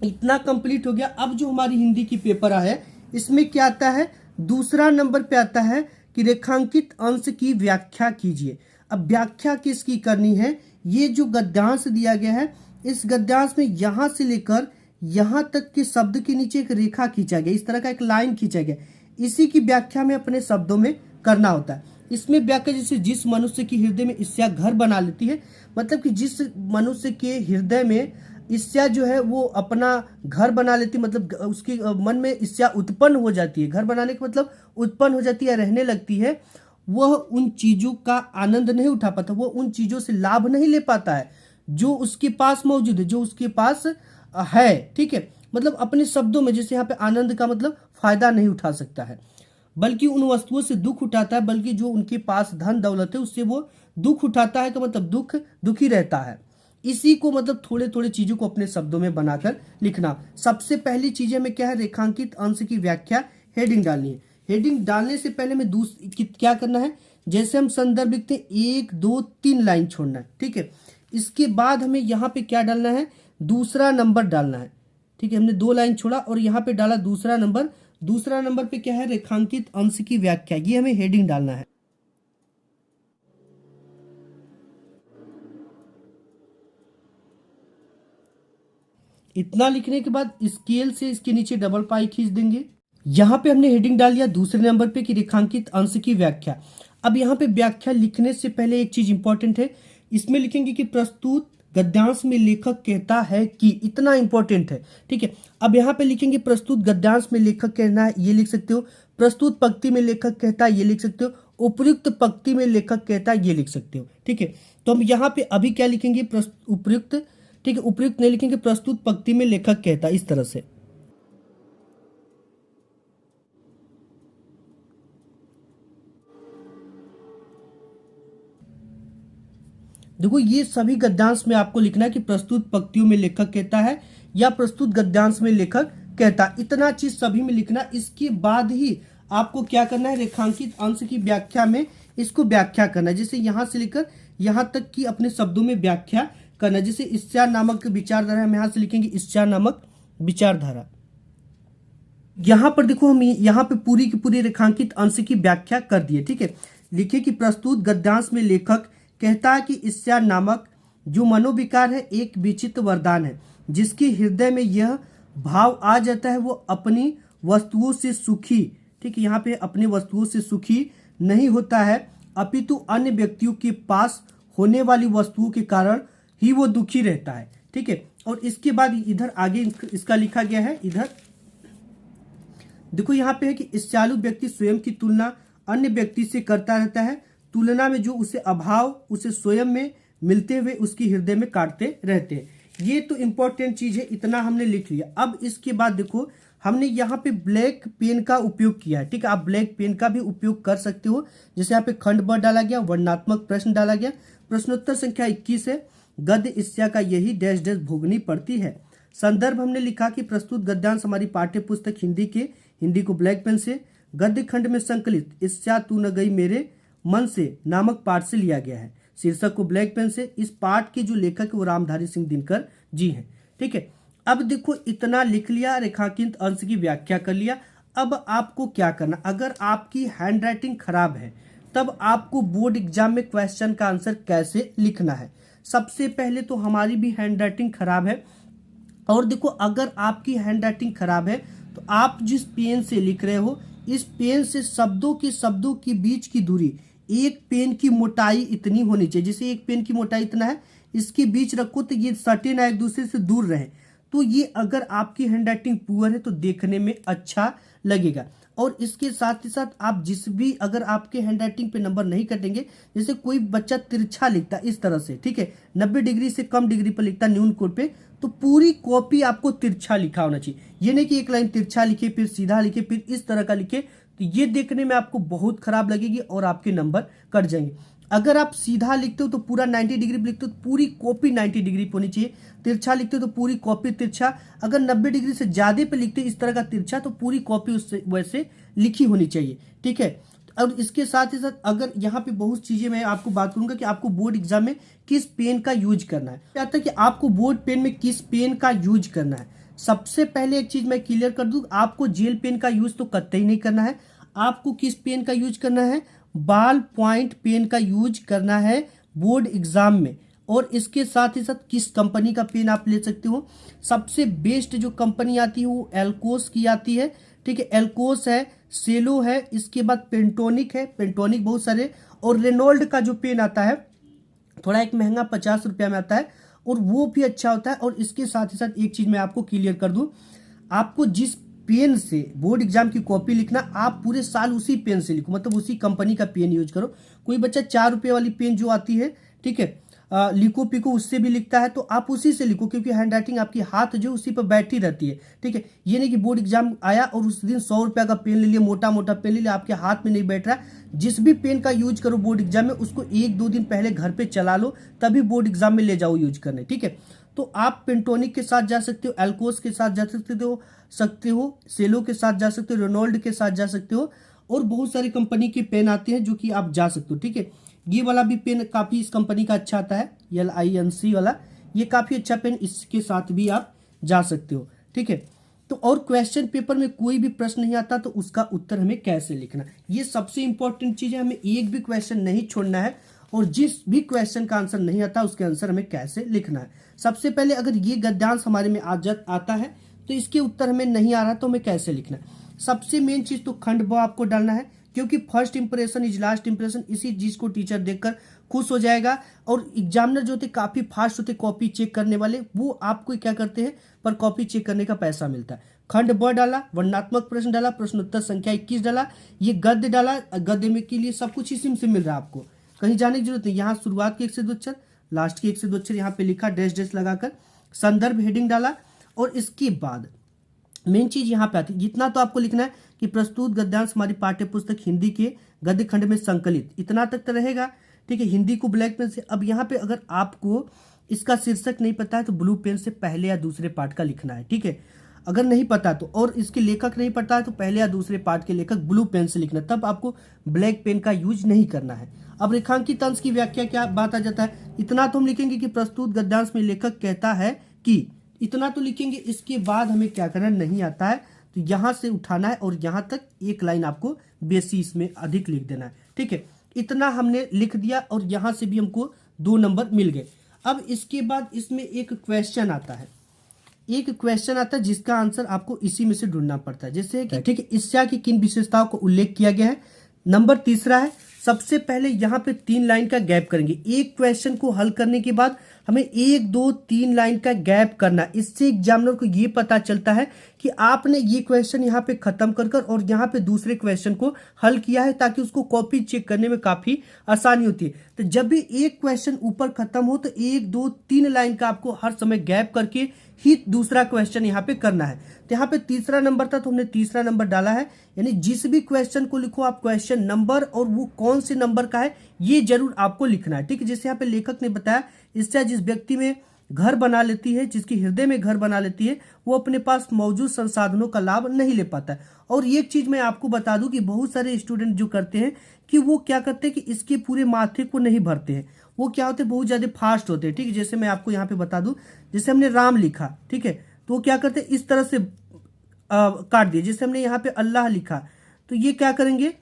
S1: इतना कंप्लीट हो गया। अब जो हमारी हिंदी की पेपर है इसमें क्या आता है, दूसरा नंबर पे आता है कि रेखांकित अंश की व्याख्या कीजिए। अब व्याख्या किसकी करनी है, ये जो गद्यांश दिया गया है इस गद्यांश में यहां से लेकर यहां तक के शब्द के नीचे एक रेखा खींचा गया, इस तरह का एक लाइन खींचा गया, इसी की व्याख्या में अपने शब्दों में करना होता है। इसमें व्याख्या जैसे जिस मनुष्य की हृदय में ईर्ष्या घर बना लेती है, मतलब कि जिस मनुष्य के हृदय में ईर्ष्या जो है वो अपना घर बना लेती है, मतलब उसके मन में ईर्ष्या उत्पन्न हो जाती है, घर बनाने का मतलब उत्पन्न हो जाती है, रहने लगती है, वह उन चीजों का आनंद नहीं उठा पाता, वो उन चीजों से लाभ नहीं ले पाता है जो उसके पास मौजूद है, जो उसके पास है। ठीक है, मतलब अपने शब्दों में जैसे यहाँ पे आनंद का मतलब फायदा नहीं उठा सकता है, बल्कि उन वस्तुओं से दुख उठाता है, बल्कि जो उनके पास धन दौलत है उससे वो दुख उठाता है, का मतलब दुखी रहता है। इसी को मतलब थोड़े थोड़े चीजों को अपने शब्दों में बनाकर लिखना। सबसे पहली चीजें में क्या है, रेखांकित अंश की व्याख्या, हेडिंग डालनी है। हेडिंग डालने से पहले में क्या करना है, जैसे हम संदर्भ लिखते हैं 1 2 3 लाइन छोड़ना है। ठीक है, इसके बाद हमें यहाँ पे क्या डालना है, दूसरा नंबर डालना है। ठीक है, हमने 2 लाइन छोड़ा और यहाँ पे डाला दूसरा नंबर। दूसरा नंबर पे क्या है, रेखांकित अंश की व्याख्या, ये हमें हेडिंग डालना है। इतना लिखने के बाद स्केल से इसके नीचे डबल पाई खींच देंगे। यहां पे हमने हेडिंग डाल दिया दूसरे नंबर पे कि रेखांकित अंश की व्याख्या। अब यहाँ पे व्याख्या लिखने से पहले एक चीज इंपॉर्टेंट है, इसमें लिखेंगे कि प्रस्तुत गद्यांश में लेखक कहता है कि, इतना इंपॉर्टेंट है। ठीक है, अब यहाँ पे लिखेंगे प्रस्तुत गद्यांश में लेखक कहना है, ये लिख सकते हो। प्रस्तुत पंक्ति में लेखक कहता है, ये लिख सकते हो। उपयुक्त पंक्ति में लेखक कहता है, ये लिख सकते हो। ठीक है, तो हम यहाँ पे अभी क्या लिखेंगे, उपयुक्त। ठीक है, उपयुक्त नहीं लिखेंगे, प्रस्तुत पंक्ति में लेखक कहता है, इस तरह से। देखो ये सभी गद्यांश में आपको लिखना है कि प्रस्तुत पंक्तियों में लेखक कहता है या प्रस्तुत गद्यांश में लेखक कहता है, इतना चीज सभी में लिखना। इसके बाद ही आपको क्या करना है, रेखांकित अंश की व्याख्या में इसको व्याख्या करना है, जैसे यहां से लेकर यहां तक की अपने शब्दों में व्याख्या करना। जैसे ईर्ष्या नामक विचारधारा, हम यहां से लिखेंगे ईर्ष्या नामक विचारधारा। यहां पर देखो हम यहां पे पूरी की पूरी रेखांकित अंश की व्याख्या कर दिए। ठीक है, लिखिए कि प्रस्तुत गद्यांश में लेखक कहता है कि ईर्ष्या नामक जो मनोविकार है एक विचित्र वरदान है, जिसके हृदय में यह भाव आ जाता है वो अपनी वस्तुओं से सुखी, ठीक है, यहाँ पे अपनी वस्तुओं से सुखी नहीं होता है, अपितु अन्य व्यक्तियों के पास होने वाली वस्तुओं के कारण ही वो दुखी रहता है। ठीक है, और इसके बाद इधर आगे इसका लिखा गया है, इधर देखो यहाँ पे है कि ईर्ष्यालु व्यक्ति स्वयं की तुलना अन्य व्यक्ति से करता रहता है, तुलना में जो उसे अभाव उसे स्वयं में मिलते हुए उसकी हृदय में काटते रहते हैं। ये तो इंपॉर्टेंट चीज है, इतना हमने लिख लिया। अब इसके बाद देखो हमने यहाँ पे ब्लैक पेन का उपयोग किया है। ठीक है, आप ब्लैक पेन का भी उपयोग कर सकते हो, जैसे यहाँ पे खंड ब डाला गया, वर्णनात्मक प्रश्न डाला गया, प्रश्नोत्तर संख्या 21 है, गद्य ईर्ष्या का यही डैश डैश भोगनी पड़ती है। संदर्भ हमने लिखा कि प्रस्तुत गद्यांश हमारी पाठ्य पुस्तक हिंदी को ब्लैक पेन से, गद्य खंड में संकलित ईर्ष्या तू न गई मेरे मन से नामक पाठ से लिया गया है, शीर्षक को ब्लैक पेन से। इस पाठ के जो लेखक है वो रामधारी सिंह दिनकर जी हैं। ठीक है, अब देखो इतना लिख लिया, रेखांकित अंश की व्याख्या कर लिया। अब आपको क्या करना, अगर आपकी हैंडराइटिंग खराब है तब आपको बोर्ड एग्जाम में क्वेश्चन का आंसर कैसे लिखना है। सबसे पहले तो हमारी भी हैंडराइटिंग खराब है, और देखो अगर आपकी हैंडराइटिंग खराब है तो आप जिस पेन से लिख रहे हो इस पेन से शब्दों के बीच की दूरी, एक पेन की मोटाई इतनी होनी चाहिए, जैसे एक पेन की मोटाई इतना है, इसके बीच रखो तो ये सटे ना एक दूसरे से दूर रहे, तो ये अगर आपकी हैंडराइटिंग पुअर है तो देखने में अच्छा लगेगा। और इसके साथ ही साथ आप जिस भी, अगर आपके हैंडराइटिंग पे नंबर नहीं कटेंगे, जैसे कोई बच्चा तिरछा लिखता है इस तरह से, ठीक है, 90 डिग्री से कम डिग्री पर लिखता है न्यून कोड पे, तो पूरी कॉपी आपको तिरछा लिखा होना चाहिए। ये नहीं कि एक लाइन तिरछा लिखे फिर सीधा लिखे फिर इस तरह का लिखे, तो ये देखने में आपको बहुत खराब लगेगी और आपके नंबर कट जाएंगे। अगर आप सीधा लिखते हो तो पूरा 90 डिग्री पे लिखते हो तो पूरी कॉपी 90 डिग्री पे होनी चाहिए, तिरछा लिखते हो तो पूरी कॉपी तिरछा, अगर 90 डिग्री से ज्यादा पे लिखते हो इस तरह का तिरछा तो पूरी कॉपी उससे वैसे लिखी होनी चाहिए। ठीक है, और इसके साथ ही साथ अगर यहाँ पे बहुत चीजें मैं आपको बात करूंगा कि आपको बोर्ड एग्जाम में किस पेन का यूज करना है, आता है कि आपको बोर्ड पेन में किस पेन का यूज करना है। सबसे पहले एक चीज मैं क्लियर कर दूं, आपको जेल पेन का यूज तो कतई नहीं करना है। आपको किस पेन का यूज करना है, बॉल पॉइंट पेन का यूज करना है बोर्ड एग्जाम में, और इसके साथ ही साथ किस कंपनी का पेन आप ले सकते हो। सबसे बेस्ट जो कंपनी आती है वो एल्कोस की आती है, ठीक है। एल्कोस है, सेलो है, इसके बाद पेंटोनिक है, पेंटोनिक बहुत सारे, और रेनॉल्ड का जो पेन आता है थोड़ा एक महंगा 50 रुपया में आता है, और वो भी अच्छा होता है। और इसके साथ ही साथ एक चीज मैं आपको क्लियर कर दूं, आपको जिस पेन से बोर्ड एग्जाम की कॉपी लिखना, आप पूरे साल उसी पेन से लिखो, मतलब उसी कंपनी का पेन यूज करो। कोई बच्चा 4 रुपये वाली पेन जो आती है, ठीक है, लिको पिको, उससे भी लिखता है, तो आप उसी से लिखो, क्योंकि हैंड राइटिंग आपकी हाथ जो उसी पर बैठी रहती है, ठीक है। ये नहीं कि बोर्ड एग्जाम आया और उस दिन 100 रुपया का पेन ले लिया, मोटा मोटा पेन ले लिया, आपके हाथ में नहीं बैठ रहा। जिस भी पेन का यूज करो बोर्ड एग्जाम में, उसको 1-2 दिन पहले घर पे चला लो, तभी बोर्ड एग्जाम में ले जाओ यूज करने, ठीक है। तो आप पेंटोनिक के साथ जा सकते हो, एल्कोस के साथ जा सकते हो, सेलो के साथ जा सकते हो, रेनॉल्ड के साथ जा सकते हो, और बहुत सारी कंपनी के पेन आते हैं जो कि आप जा सकते हो, ठीक है। ये वाला भी पेन काफी इस कंपनी का अच्छा आता है, LINC वाला, ये काफी अच्छा पेन, इसके साथ भी आप जा सकते हो, ठीक है। तो और क्वेश्चन पेपर में कोई भी प्रश्न नहीं आता तो उसका उत्तर हमें कैसे लिखना, ये सबसे इंपॉर्टेंट चीज है। हमें एक भी क्वेश्चन नहीं छोड़ना है, और जिस भी क्वेश्चन का आंसर नहीं आता उसके आंसर हमें कैसे लिखना है। सबसे पहले अगर ये गद्यांश हमारे में आता है तो इसके उत्तर हमें नहीं आ रहा तो हमें कैसे लिखना है। सबसे मेन चीज तो खंड ब आपको डालना है, क्योंकि first impression is last impression, इसी चीज को टीचर देखकर खुश हो जाएगा। और एग्जामिनर जो होते काफी फास्ट होते कॉपी चेक करने वाले, वो आपको क्या करते हैं, पर कॉपी चेक करने का पैसा मिलता है। खंड ब डाला, वर्णनात्मक प्रश्न डाला, प्रश्नोत्तर संख्या 21 डाला, ये गद्य डाला, गद्य में के लिए सब कुछ इसी से मिल रहा है आपको, कहीं जाने की जरूरत नहीं। यहाँ शुरुआत के 1 से 2 अक्षर, लास्ट के 1 से 2 अक्षर यहाँ पे लिखा, डैश डैश लगाकर संदर्भ हेडिंग डाला, और इसके बाद मेन चीज यहाँ पे आती है, जितना तो आपको लिखना है कि प्रस्तुत गद्यांश हमारी पाठ्य पुस्तक हिंदी के गद्य खंड में संकलित, इतना तक तो रहेगा, ठीक है। हिंदी को ब्लैक पेन से, अब यहाँ पे अगर आपको इसका शीर्षक नहीं पता है तो ब्लू पेन से पहले या दूसरे पार्ट का लिखना है, ठीक है। अगर नहीं पता तो, और इसके लेखक नहीं पता है तो पहले या दूसरे पार्ट के लेखक ब्लू पेन से लिखना, तब आपको ब्लैक पेन का यूज नहीं करना है। अब रेखांकित अंश की व्याख्या क्या बात आ जाता है, इतना तो हम लिखेंगे कि प्रस्तुत गद्यांश में लेखक कहता है कि, इतना तो लिखेंगे। इसके बाद हमें क्या करना, नहीं आता है तो यहां से उठाना है और यहां तक एक लाइन आपको बेसी इसमें अधिक लिख देना है, ठीक है। इतना हमने लिख दिया और यहां से भी हमको 2 नंबर मिल गए। अब इसके बाद इसमें एक क्वेश्चन आता है, जिसका आंसर आपको इसी में से ढूंढना पड़ता है, जैसे कि, ठीक है, ईर्ष्या की किन विशेषताओं को उल्लेख किया गया है। नंबर 3 है, सबसे पहले यहाँ पे 3 लाइन का गैप करेंगे। एक क्वेश्चन को हल करने के बाद हमें 1, 2, 3 लाइन का गैप करना, इससे एग्जामिनर को ये पता चलता है कि आपने ये क्वेश्चन यहाँ पे खत्म कर और यहाँ पे दूसरे क्वेश्चन को हल किया है, ताकि उसको कॉपी चेक करने में काफी आसानी होती है। तो जब भी एक क्वेश्चन ऊपर खत्म हो तो 1, 2, 3 लाइन का आपको हर समय गैप करके ही दूसरा क्वेश्चन यहाँ पे करना है। तो यहाँ पे 3 नंबर था तो हमने 3 नंबर डाला है, यानी जिस भी क्वेश्चन को लिखो आप क्वेश्चन नंबर और वो कौन से नंबर का है ये जरूर आपको लिखना है, ठीक है। जैसे यहाँ पे लेखक ने बताया, इससे जिस व्यक्ति में घर बना लेती है, जिसकी हृदय में घर बना लेती है, वो अपने पास मौजूद संसाधनों का लाभ नहीं ले पाता है। और एक चीज मैं आपको बता दूं कि बहुत सारे स्टूडेंट जो करते हैं कि वो क्या करते हैं कि इसके पूरे माथे को नहीं भरते हैं, वो क्या होते हैं, बहुत ज्यादा फास्ट होते हैं, ठीक है। जैसे मैं आपको यहाँ पे बता दूं, जैसे हमने राम लिखा, ठीक है, तो वो क्या करते हैं, इस तरह से काट दिए। जैसे हमने यहाँ पे अल्लाह लिखा, तो ये क्या करेंगे,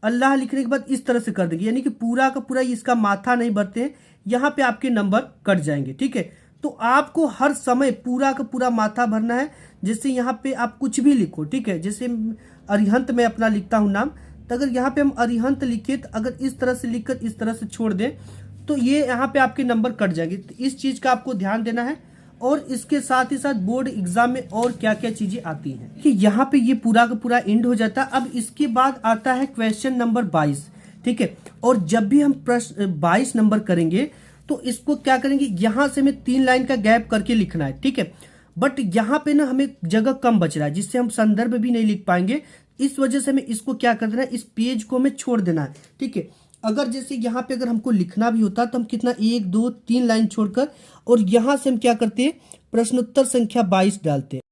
S1: अल्लाह लिखने के बाद इस तरह से कर देंगे, यानी कि पूरा का पूरा इसका माथा नहीं भरते हैं, यहाँ पे आपके नंबर कट जाएंगे, ठीक है। तो आपको हर समय पूरा का पूरा माथा भरना है। जैसे यहाँ पे आप कुछ भी लिखो, ठीक है, जैसे अरिहंत में अपना लिखता हूँ नाम, तो अगर यहाँ पे हम अरिहंत लिखे तो अगर इस तरह से लिखकर इस तरह से छोड़ दें तो ये यहाँ पे आपके नंबर कट जाएंगे। तो इस चीज का आपको ध्यान देना है। और इसके साथ ही साथ बोर्ड एग्जाम में और क्या क्या चीजें आती हैं कि यहाँ पे ये पूरा का पूरा एंड हो जाता है। अब इसके बाद आता है क्वेश्चन नंबर 22, ठीक है। और जब भी हम प्रश्न 22 नंबर करेंगे तो इसको क्या करेंगे, यहाँ से हमें 3 लाइन का गैप करके लिखना है, ठीक है। बट यहाँ पे ना हमें जगह कम बच रहा है, जिससे हम संदर्भ भी नहीं लिख पाएंगे। इस वजह से हमें इसको क्या कर देना है, इस पेज को हमें छोड़ देना है, ठीक है। अगर जैसे यहाँ पे अगर हमको लिखना भी होता तो हम कितना 1, 2, 3 लाइन छोड़कर और यहां से हम क्या करते हैं, प्रश्नोत्तर संख्या 22 डालते हैं।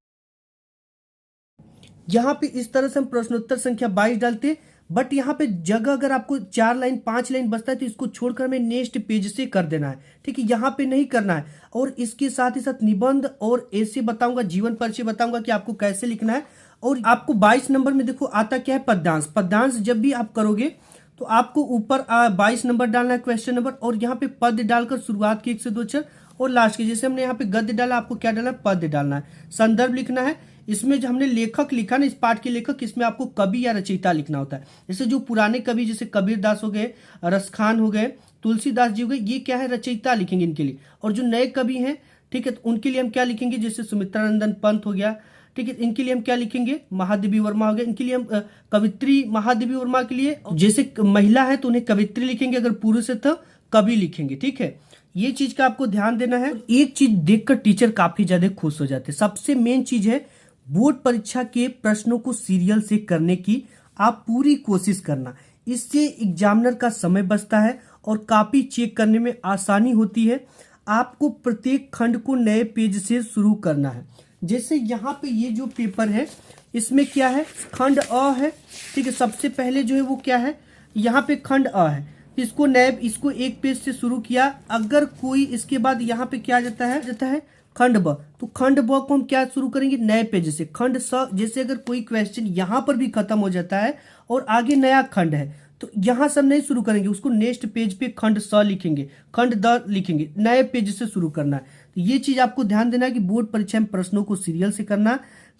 S1: यहाँ पे इस तरह से हम प्रश्नोत्तर संख्या 22 डालते हैं। बट यहाँ पे जगह अगर आपको 4 लाइन 5 लाइन बचता है तो इसको छोड़कर हमें नेक्स्ट पेज से कर देना है, ठीक है। यहाँ पे नहीं करना है। और इसके साथ ही साथ निबंध और ऐसे बताऊंगा, जीवन परिचय बताऊंगा कि आपको कैसे लिखना है। और आपको 22 नंबर में देखो आता क्या है, पद्यांश। पद्यांश जब भी आप करोगे तो आपको ऊपर 22 नंबर डालना है क्वेश्चन नंबर, और यहाँ पे पद डालकर शुरुआत के 1 से 2 अक्षर, और लास्ट के जैसे हमने यहाँ पे गद्य डाला, आपको क्या डालना है, पद डालना है। संदर्भ लिखना है, इसमें जो हमने लेखक लिखा ना, इस पाठ के लेखक, इसमें आपको कवि या रचयिता लिखना होता है। जैसे जो पुराने कवि जैसे कबीर दास हो गए, रसखान हो गए, तुलसीदास जी हो गए, ये क्या है, रचयिता लिखेंगे इनके लिए। और जो नए कवि हैं, ठीक है, तो उनके लिए हम क्या लिखेंगे, जैसे सुमित्रानंदन पंत हो गया, ठीक है, इनके लिए हम क्या लिखेंगे, महादेवी वर्मा हो गया, इनके लिए हम कवित्री महादेवी वर्मा के लिए, जैसे महिला है तो उन्हें कवित्री लिखेंगे, अगर पुरुष है तो कवि लिखेंगे, ठीक है। ये चीज का आपको ध्यान देना है। एक चीज देखकर टीचर काफी ज्यादा खुश हो जाते हैं। सबसे मेन चीज है बोर्ड परीक्षा के प्रश्नों को सीरियल से करने की आप पूरी कोशिश करना, इससे एग्जामिनर का समय बचता है और कॉपी चेक करने में आसानी होती है। आपको प्रत्येक खंड को नए पेज से शुरू करना है। जैसे यहाँ पे ये जो पेपर है, इसमें क्या है, खंड अ है, ठीक है। सबसे पहले जो है वो क्या है, यहाँ पे खंड अ है, इसको एक पेज से शुरू किया। अगर कोई इसके बाद यहाँ पे क्या जाता है खंड ब, तो खंड ब को हम क्या शुरू करेंगे, नए पेज से। खंड स, जैसे अगर कोई क्वेश्चन यहाँ पर भी खत्म हो जाता है और आगे नया खंड है, तो यहाँ से हम नहीं शुरू करेंगे, उसको नेक्स्ट पेज पे खंड स लिखेंगे, खंड द लिखेंगे, नए पेज से शुरू करना है। तो ये चीज आपको ध्यान देना है कि बोर्ड परीक्षा में प्रश्नों को सीरियल से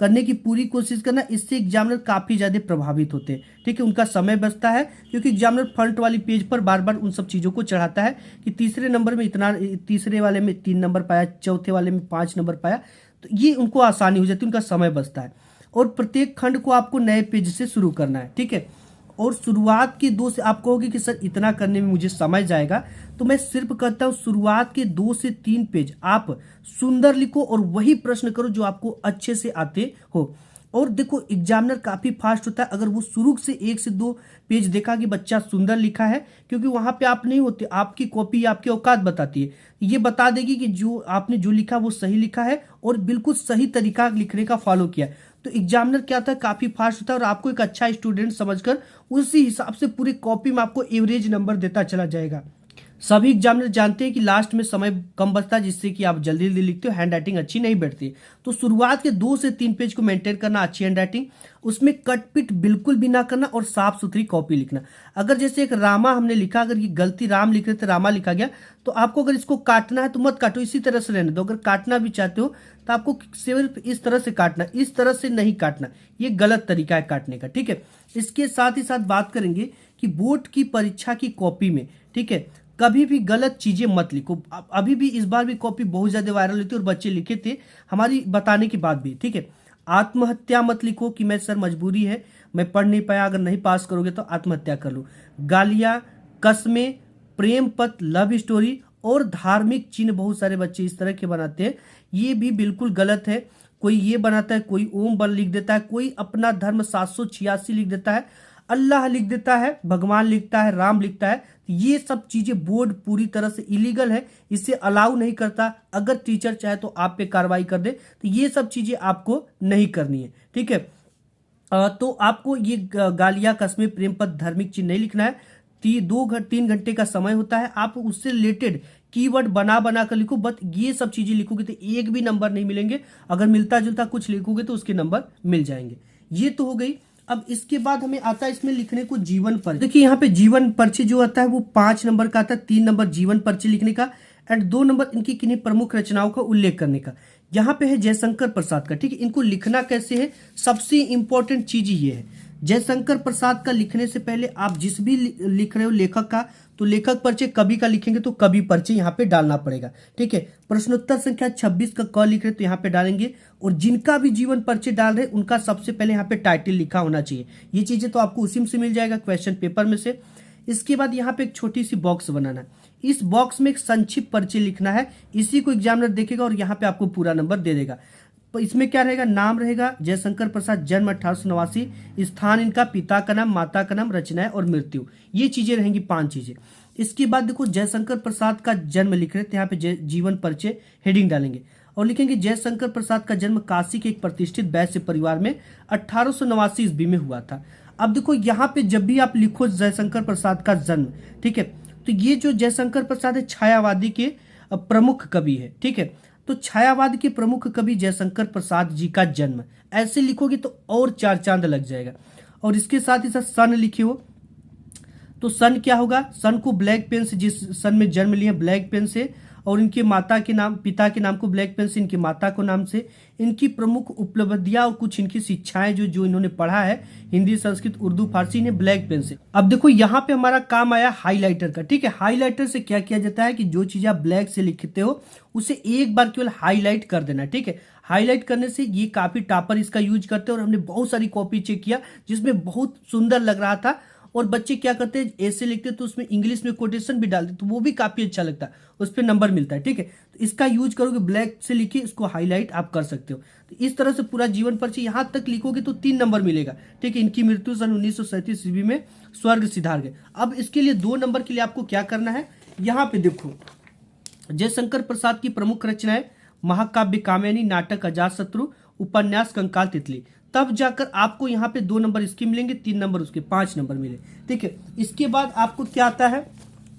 S1: करने की पूरी कोशिश करना। इससे एग्जामिनर काफी ज्यादा प्रभावित होते हैं, ठीक है, उनका समय बचता है, क्योंकि एग्जामिनर फ्रंट वाली पेज पर बार बार उन सब चीजों को चढ़ाता है कि तीसरे नंबर में इतना, तीसरे वाले में 3 नंबर पाया, चौथे वाले में 5 नंबर पाया, तो ये उनको आसानी हो जाती है, उनका समय बचता है। और प्रत्येक खंड को आपको नए पेज से शुरू करना है, ठीक है। और शुरुआत के 2 से आप कहोगे कि सर इतना करने में मुझे समय जाएगा, तो मैं सिर्फ कहता हूं शुरुआत के 2 से 3 पेज आप सुंदर लिखो और वही प्रश्न करो जो आपको अच्छे से आते हो। और देखो एग्जामिनर काफी फास्ट होता है, अगर वो शुरू से 1 से 2 पेज देखा कि बच्चा सुंदर लिखा है, क्योंकि वहां पे आप नहीं होते, आपकी कॉपी आपकी औकात बताती है, ये बता देगी कि जो आपने जो लिखा वो सही लिखा है और बिल्कुल सही तरीका लिखने का फॉलो किया। तो एग्जामिनर क्या होता है, काफी फास्ट होता है और आपको एक अच्छा स्टूडेंट समझकर उसी हिसाब से पूरी कॉपी में आपको एवरेज नंबर देता चला जाएगा। सभी एग्जामिनर जानते हैं कि लास्ट में समय कम बचता है, जिससे कि आप जल्दी जल्दी लिखते हो, हैंड राइटिंग अच्छी नहीं बैठती। तो शुरुआत के 2 से 3 पेज को मेंटेन करना, अच्छी हैंड राइटिंग, उसमें कट पिट बिल्कुल भी ना करना और साफ सुथरी कॉपी लिखना। अगर जैसे एक रामा हमने लिखा, अगर ये गलती राम लिख रहे थे रामा लिखा गया, तो आपको अगर इसको काटना है तो मत काटो, इसी तरह से रहने दो। अगर काटना भी चाहते हो तो आपको सिर्फ इस तरह से काटना, इस तरह से नहीं काटना, ये गलत तरीका है काटने का, ठीक है। इसके साथ ही साथ बात करेंगे कि बोर्ड की परीक्षा की कॉपी में, ठीक है, कभी भी गलत चीजें मत लिखो। अभी भी इस बार भी कॉपी बहुत ज्यादा वायरल हुई थी और बच्चे लिखे थे हमारी बताने के बाद भी, ठीक है। आत्महत्या मत लिखो कि मैं सर मजबूरी है, मैं पढ़ नहीं पाया, अगर नहीं पास करोगे तो आत्महत्या कर लो। गालियां, कस्में, प्रेम पत्र, लव स्टोरी और धार्मिक चिन्ह बहुत सारे बच्चे इस तरह के बनाते हैं, ये भी बिल्कुल गलत है। कोई ये बनाता है, कोई ओम बल लिख देता है, कोई अपना धर्म 786 लिख देता है, अल्लाह लिख देता है, भगवान लिखता है, राम लिखता है। ये सब चीजें बोर्ड पूरी तरह से इलीगल है, इसे अलाउ नहीं करता। अगर टीचर चाहे तो आप पे कार्रवाई कर दे, तो ये सब चीजें आपको नहीं करनी है, ठीक है। तो आपको ये गालियां, कस्में, प्रेम पत्र, धार्मिक चिन्ह नहीं लिखना है। 3 घंटे का समय होता है, आप उससे रिलेटेड कीवर्ड बना बना कर लिखो। बट ये सब चीजें लिखोगे तो एक भी नंबर नहीं मिलेंगे, अगर मिलता जुलता कुछ लिखोगे तो उसके नंबर मिल जाएंगे। ये तो हो गई। अब इसके बाद हमें आता है इसमें लिखने को जीवन परिचय। देखिए यहाँ पे जीवन परिचय जो आता है वो 5 नंबर का आता है, 3 नंबर जीवन परिचय लिखने का एंड 2 नंबर इनकी किन्हीं प्रमुख रचनाओं का उल्लेख करने का। यहाँ पे है जयशंकर प्रसाद का, ठीक है। इनको लिखना कैसे है, सबसे इंपॉर्टेंट चीज ये है, जयशंकर प्रसाद का लिखने से पहले आप जिस भी लिख रहे हो लेखक का, तो लेखक परिचय, कवि का लिखेंगे तो कवि परिचय यहाँ पे डालना पड़ेगा, ठीक है। प्रश्नोत्तर संख्या 26 का क लिख रहे तो यहाँ पे डालेंगे, और जिनका भी जीवन परिचय डाल रहे उनका सबसे पहले यहाँ पे टाइटल लिखा होना चाहिए। ये चीजें तो आपको उसी में से मिल जाएगा क्वेश्चन पेपर में से। इसके बाद यहाँ पे एक छोटी सी बॉक्स बनाना है, इस बॉक्स में एक संक्षिप्त परिचय लिखना है, इसी को एग्जामिनर देखेगा और यहाँ पे आपको पूरा नंबर दे देगा। तो इसमें क्या रहेगा, नाम रहेगा जयशंकर प्रसाद, जन्म 1889, स्थान इनका, पिता का नाम, माता का नाम, रचनाएं और मृत्यु, ये चीजें रहेंगी 5 चीजें। इसके बाद देखो जयशंकर प्रसाद का जन्म लिख रहे थे, यहाँ पे जीवन परिचय हेडिंग डालेंगे और लिखेंगे जयशंकर प्रसाद का जन्म काशी के एक प्रतिष्ठित वैश्य परिवार में 1889 ईस्वी में हुआ था। अब देखो यहाँ पे जब भी आप लिखो जयशंकर प्रसाद का जन्म, ठीक है, तो ये जो जयशंकर प्रसाद है छायावादी के प्रमुख कवि है, ठीक है। तो छायावाद के प्रमुख कवि जयशंकर प्रसाद जी का जन्म, ऐसे लिखोगे तो और 4 चांद लग जाएगा। और इसके साथ ही साथ सन लिखे हो, तो सन क्या होगा, सन को ब्लैक पेन से, जिस सन में जन्म लिए ब्लैक पेन से, और इनके माता के नाम, पिता के नाम को ब्लैक पेन से, इनकी माता को नाम से, इनकी प्रमुख उपलब्धियां और कुछ इनकी शिक्षाएं जो जो इन्होंने पढ़ा है हिंदी, संस्कृत, उर्दू, फारसी, ने ब्लैक पेन से। अब देखो यहाँ पे हमारा काम आया हाईलाइटर का। ठीक है, हाईलाइटर से क्या किया जाता है कि जो चीज आप ब्लैक से लिखते हो उसे एक बार केवल हाईलाइट कर देना। ठीक है, हाईलाइट करने से ये काफी टॉपर इसका यूज करते हैं, और हमने बहुत सारी कॉपी चेक किया जिसमें बहुत सुंदर लग रहा था, और बच्चे क्या करते हैं ऐसे लिखते तो उसमें इंग्लिश में कोटेशन भी डालते, तो वो भी काफी अच्छा लगता है, उस पर नंबर मिलता है। ठीक है, तो इसका यूज करोगे, ब्लैक से लिखिए, इसको हाईलाइट आप कर सकते हो। तो इस तरह से पूरा जीवन परिचय यहाँ तक लिखोगे तो 3 नंबर मिलेगा। ठीक है, इनकी मृत्यु सन 1937 ईस्वी में स्वर्ग सिधार गए। अब इसके लिए 2 नंबर के लिए आपको क्या करना है, यहाँ पे देखो, जयशंकर प्रसाद की प्रमुख रचनाएं महाकाव्य कामिनी, नाटक अजातशत्रु, उपन्यास कंकाल तितली। तब जाकर आपको यहाँ पे 2 नंबर इसके मिलेंगे, 3 नंबर उसके, 5 नंबर मिले। ठीक है, इसके बाद आपको क्या आता है,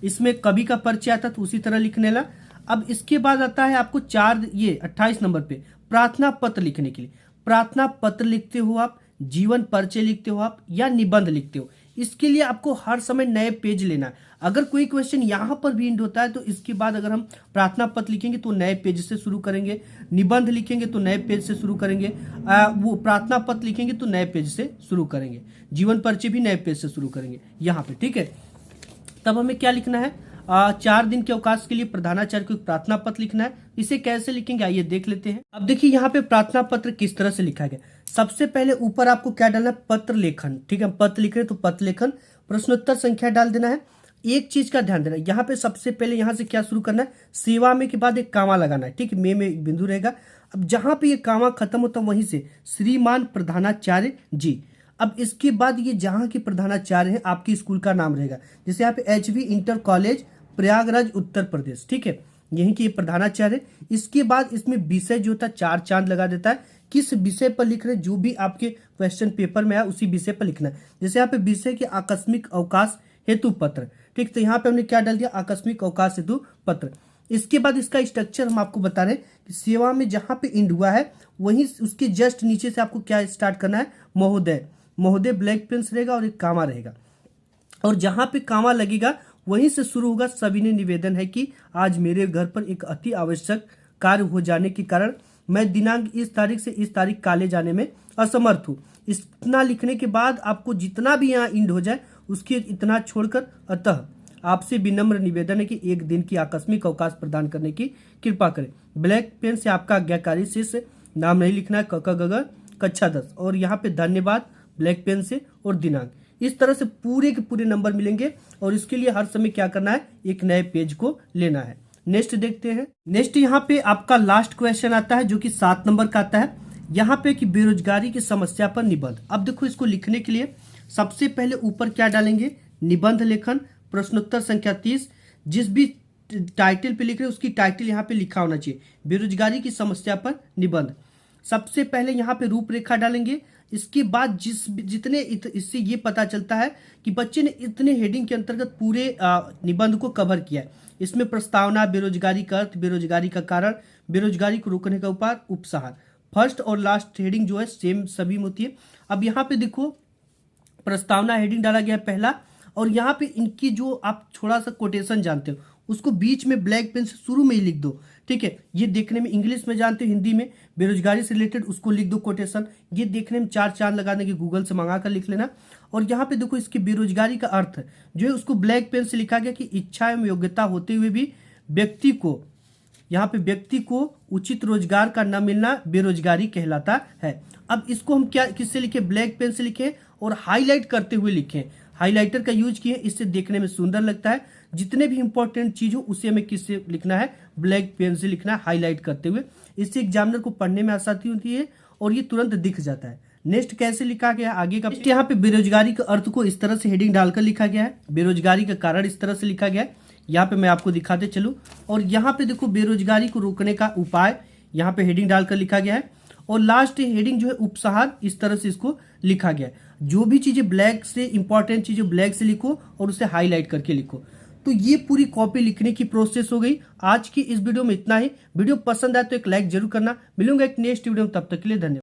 S1: इसमें कवि का परिचय आता तो उसी तरह लिखने ला। अब इसके बाद आता है आपको 28 नंबर पे प्रार्थना पत्र लिखने के लिए। प्रार्थना पत्र लिखते हो आप, जीवन परिचय लिखते हो आप, या निबंध लिखते हो। इसके लिए आपको हर समय नए पेज लेना है। अगर कोई क्वेश्चन यहाँ पर भी इंड होता है तो इसके बाद अगर हम प्रार्थना पत्र लिखेंगे तो नए पेज से शुरू करेंगे, निबंध लिखेंगे तो नए पेज से शुरू करेंगे, वो प्रार्थना पत्र लिखेंगे तो नए पेज से शुरू करेंगे, जीवन परिचय भी नए पेज से शुरू करेंगे यहाँ पे। ठीक है, तब हमें क्या लिखना है, 4 दिन के अवकाश के लिए प्रधानाचार्य को एक प्रार्थना पत्र लिखना है। इसे कैसे लिखेंगे आइए देख लेते हैं। अब देखिए यहाँ पे प्रार्थना पत्र किस तरह से लिखा गया। सबसे पहले ऊपर आपको क्या डालना है, पत्र लेखन। ठीक है, पत्र लिख रहे हैं तो पत्र लेखन, प्रश्नोत्तर संख्या डाल देना है। एक चीज का ध्यान देना, यहाँ पे सबसे पहले यहाँ से क्या शुरू करना है, सेवा में के बाद एक कामा लगाना है। ठीक है, में एक बिंदु रहेगा। अब जहां पे ये कामा खत्म होता है वहीं से श्रीमान प्रधानाचार्य जी। अब इसके बाद ये जहां के प्रधानाचार्य हैं आपके स्कूल का नाम रहेगा, जैसे यहाँ पे HV inter college Prayagraj Uttar Pradesh. ठीक है, यहीं के प्रधानाचार्य। इसके बाद इसमें विषय जो होता है 4 चांद लगा देता है, किस विषय पर लिख रहे हैं, जो भी आपके क्वेश्चन पेपर में आया उसी विषय पर लिखना है। जैसे यहाँ पे विषय के आकस्मिक अवकाश हेतु पत्र। ठीक, तो यहाँ पे हमने क्या डाल दिया, आकस्मिक अवकाश हेतु पत्र। इसके बाद इसका स्ट्रक्चर हम आपको बता रहे हैं कि सेवा में जहां पे इंड हुआ है वहीं उसके जस्ट नीचे से आपको क्या स्टार्ट करना है, महोदय। महोदय ब्लैक पेन रहेगा और एक कामा रहेगा, और जहां पे कामा लगेगा वहीं से शुरू होगा। सविनय निवेदन है कि आज मेरे घर पर एक अति आवश्यक कार्य हो जाने के कारण मैं दिनांक इस तारीख से इस तारीख काले जाने में असमर्थ हूँ। इतना लिखने के बाद आपको जितना भी यहाँ इंड हो जाए उसके इतना छोड़कर, अतः आपसे विनम्र निवेदन है कि 1 दिन की आकस्मिक अवकाश प्रदान करने की कृपा करें। ब्लैक पेन से आपका आज्ञाकारी शिष्य, नाम नहीं लिखना है, क कक्षा 10, और यहाँ पे धन्यवाद ब्लैक पेन से और दिनांक। इस तरह से पूरे के पूरे नंबर मिलेंगे, और इसके लिए हर समय क्या करना है, एक नए पेज को लेना है। नेक्स्ट देखते हैं। नेक्स्ट यहाँ पे आपका लास्ट क्वेश्चन आता है जो कि 7 नंबर का आता है। यहाँ पे कि बेरोजगारी की समस्या पर निबंध। अब देखो इसको लिखने के लिए सबसे पहले ऊपर क्या डालेंगे, निबंध लेखन, प्रश्नोत्तर संख्या 30। जिस भी टाइटल पे लिख रहे हैं उसकी टाइटल यहाँ पे लिखा होना चाहिए, बेरोजगारी की समस्या पर निबंध। सबसे पहले यहाँ पे रूपरेखा डालेंगे। इसके बाद इससे ये पता चलता है कि बच्चे ने इतने हेडिंग के अंतर्गत पूरे निबंध को कवर किया है। इसमें प्रस्तावना, बेरोजगारी का अर्थ, बेरोजगारी का कारण, बेरोजगारी को रोकने का उपाय, उपसहार। फर्स्ट और लास्ट हेडिंग जो है सेम सभी में होती है। अब यहाँ पे देखो प्रस्तावना हेडिंग डाला गया पहला, और यहाँ पे इनकी जो आप थोड़ा सा कोटेशन जानते हो उसको बीच में ब्लैक पेन से शुरू में ही लिख दो। ठीक है, ये देखने में इंग्लिश में जानते हो, हिंदी में बेरोजगारी से रिलेटेड उसको लिख दो कोटेशन। ये देखने में 4 चांद लगा देंगे, गूगल से मंगा कर लिख लेना। और यहाँ पे देखो इसकी बेरोजगारी का अर्थ जो है उसको ब्लैक पेन से लिखा गया कि इच्छा एवं योग्यता होते हुए भी व्यक्ति को, यहाँ पे व्यक्ति को उचित रोजगार का न मिलना बेरोजगारी कहलाता है। अब इसको हम क्या किससे लिखे, ब्लैक पेन से लिखे और हाईलाइट करते हुए लिखे। हाईलाइटर का यूज किए, इससे देखने में सुंदर लगता है। जितने भी इंपॉर्टेंट चीज हो उसे हमें किससे लिखना है, ब्लैक पेन से लिखना है, हाईलाइट करते हुए। इससे एग्जामिनर को पढ़ने में आसानी होती है और ये तुरंत दिख जाता है। नेक्स्ट कैसे लिखा गया आगे का, यहाँ पे बेरोजगारी के अर्थ को इस तरह से हेडिंग डालकर लिखा गया है, बेरोजगारी का कारण इस तरह से लिखा गया है। यहाँ पे मैं आपको दिखाते चलूं, और यहाँ पे देखो बेरोजगारी को रोकने का उपाय यहाँ पे हेडिंग डालकर लिखा गया है, और लास्ट हेडिंग जो है उपसहार, इस तरह से इसको लिखा गया है। जो भी चीजें ब्लैक से, इंपॉर्टेंट चीजें ब्लैक से लिखो और उसे हाईलाइट करके लिखो। तो ये पूरी कॉपी लिखने की प्रोसेस हो गई। आज की इस वीडियो में इतना ही। वीडियो पसंद आए तो एक लाइक जरूर करना। मिलूंगा एक नेक्स्ट वीडियो में, तब तक के लिए धन्यवाद।